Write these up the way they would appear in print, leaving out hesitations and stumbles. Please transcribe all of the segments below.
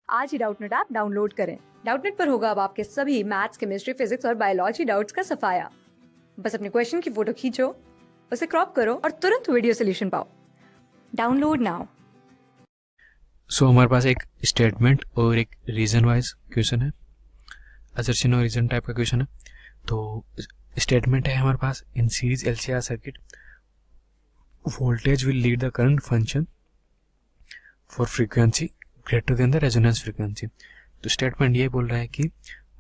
आज ही Doubtnut app download करें। Doubtnut पर होगा अब आपके सभी मैथ्स, केमिस्ट्री, फिजिक्स और बायोलॉजी डाउट्स का सफाया। बस अपने क्वेश्चन की फोटो खींचो, उसे क्रॉप करो और तुरंत वीडियो सोल्यूशन पाओ। Download now. हमारे पास एक स्टेटमेंट और एक रीजन वाइज क्वेश्चन है, असर्शन और रीजन टाइप का क्वेश्चन है। तो स्टेटमेंट है हमारे पास, in series LCR circuit voltage will lead the current function for frequency greater than the resonance frequency. तो स्टेटमेंट ये बोल रहा है कि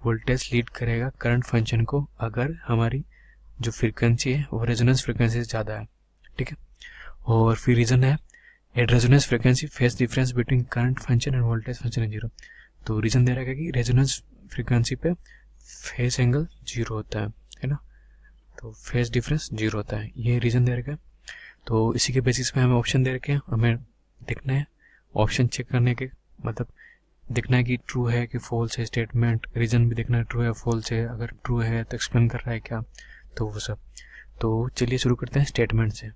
वोल्टेज लीड करेगा करंट फंक्शन को अगर हमारी जो फ्रीक्वेंसी है वो रेजोनेंस फ्रीक्वेंसी से ज़्यादा है, ठीक है। और फिर रीजन है at resonance frequency phase difference between current function and voltage function है जीरो। तो रीजन दे रहा है कि रेजोनेंस फ्रीक्वेंसी पे फेस एंगल जीरो होता है ना, तो फेस डिफरेंस जीरो होता है, ये रीजन दे रखा है। तो इसी के बेसिस पे हमें ऑप्शन दे रखे हैं, हमें देखना है ऑप्शन चेक करने के, मतलब देखना है कि ट्रू है कि फॉल्स है स्टेटमेंट, रीजन भी देखना है ट्रू है फॉल्स है, अगर ट्रू है तो एक्सप्लेन कर रहा है क्या, तो वो सब। तो चलिए शुरू करते हैं स्टेटमेंट से।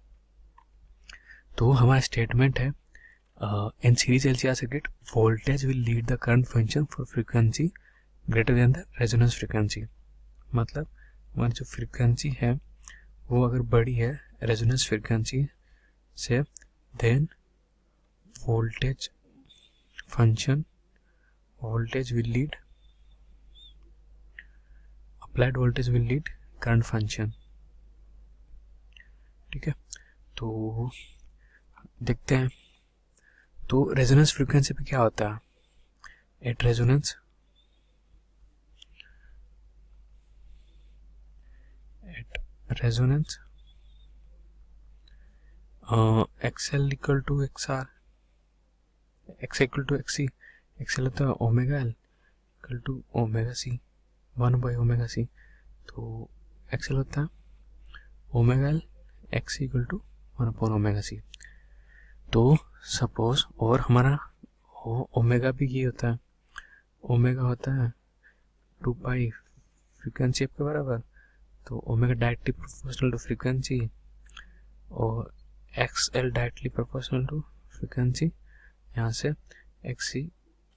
तो हमारा स्टेटमेंट है in series LCR circuit voltage will lead the current function for frequency greater than the resonance frequency. मतलब हमारी जो फ्रीक्वेंसी है वो अगर बड़ी है रेजोनेंस फ्रीक्वेंसी से, then voltage function voltage will lead applied voltage will lead current function, ठीक है। तो देखते हैं, तो रेजोनेंस फ्रीक्वेंसी पे क्या होता है, at resonance XL equal to XR, X equal to XC, XL होता है omega L equal to omega C, omega C. तो एक्सएल होता है omega L X equal to omega C. तो सपोज, और हमारा ओमेगा भी ये होता है, ओमेगा होता है 2 पाई फ्रीक्वेंसी के बराबर। तो omega directly proportional to frequency और X L directly proportional to frequency, यहाँ से X C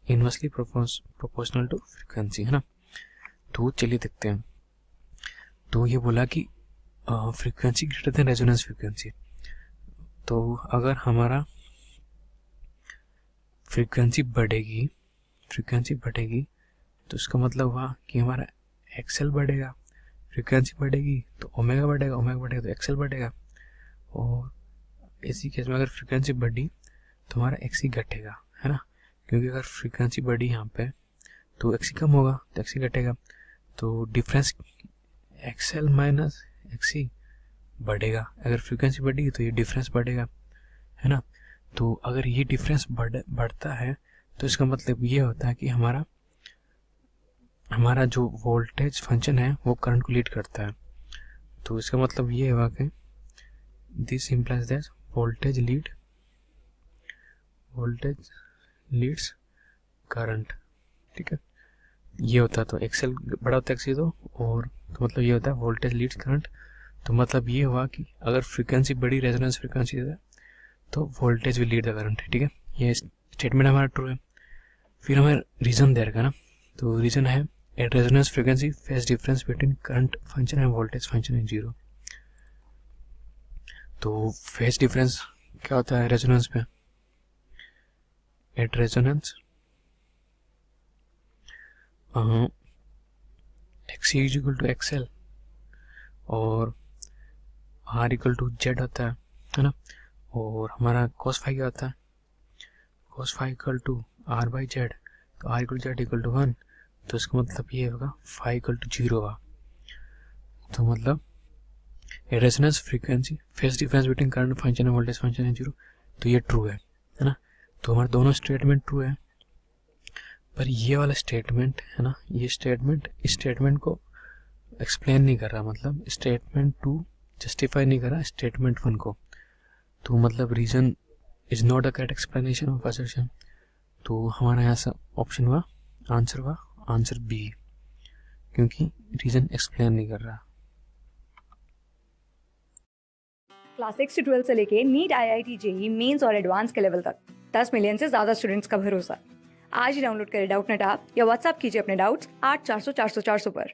inversely proportional to frequency, है ना। तो चलिए देखते हैं। तो ये बोला कि frequency greater then resonance frequency. तो अगर हमारा फ्रीक्वेंसी बढ़ेगी तो इसका मतलब हुआ कि हमारा एक्सएल बढ़ेगा, फ्रीक्वेंसी बढ़ेगी तो ओमेगा बढ़ेगा तो एक्सएल बढ़ेगा। और इसी केस में अगर फ्रीक्वेंसी बढ़ी तो हमारा एक्सी घटेगा, है ना, क्योंकि अगर फ्रीक्वेंसी बढ़ी यहाँ पे तो एक्सी कम होगा तो एक्सी घटेगा। तो डिफरेंस एक्सएल माइनस एक्सी बढ़ेगा, अगर फ्रीक्वेंसी बढ़ी तो ये डिफरेंस बढ़ेगा, है ना। तो अगर ये डिफरेंस बढ़ता है तो इसका मतलब ये होता है कि हमारा जो वोल्टेज फंक्शन है वो करंट को लीड करता है। तो इसका मतलब ये हुआ कि this implies that voltage leads current, ठीक है। ये होता है तो एक्सएल बड़ा होता है एक्सी तो, और तो मतलब ये होता है वोल्टेज लीड्स करंट। तो मतलब ये हुआ कि अगर फ्रीक्वेंसी बड़ी रेजोनेंस फ्रीक्वेंसी है तो voltage will lead the current, ठीक है। ये स्टेटमेंट हमारा ट्रू है। फिर हमें रीजन दे रखा ना, तो रीजन है at resonance frequency phase difference between current function and voltage function is zero. तो फेस डिफरेंस क्या होता है रेजोनेंस पे, at resonance X equal to XL और आर इक्वल टू जेड होता है ना। और हमारा cos फाई क्या होता है, cos phi equal to R by Z, तो R equal Z equal to 1। तो इसका मतलब ये होगा फाई इक्वल टू 0 होगा। तो मतलब resonance frequency phase difference between current function and voltage function है 0। तो ये ट्रू है ना। तो हमारे दोनों स्टेटमेंट ट्रू है, पर ये वाला स्टेटमेंट है ना, ये स्टेटमेंट इस स्टेटमेंट को एक्सप्लेन नहीं कर रहा, मतलब स्टेटमेंट 2 जस्टिफाई नहीं कर रहा स्टेटमेंट 1 को। तो मतलब reason is not a correct explanation of assertion. तो हमारा यहाँ से ऑप्शन हुआ आंसर बी, क्योंकि रीजन एक्सप्लेन नहीं कर रहा। क्लास 6 से 12 से लेके नीट, IIT, JEE मेंस और एडवांस के लेवल तक 10 मिलियन से ज्यादा स्टूडेंट्स का भरोसा। आज ही डाउनलोड करें डाउटनेट ऐप या व्हाट्सएप कीजिए अपने डाउट्स 8400 400 400 पर।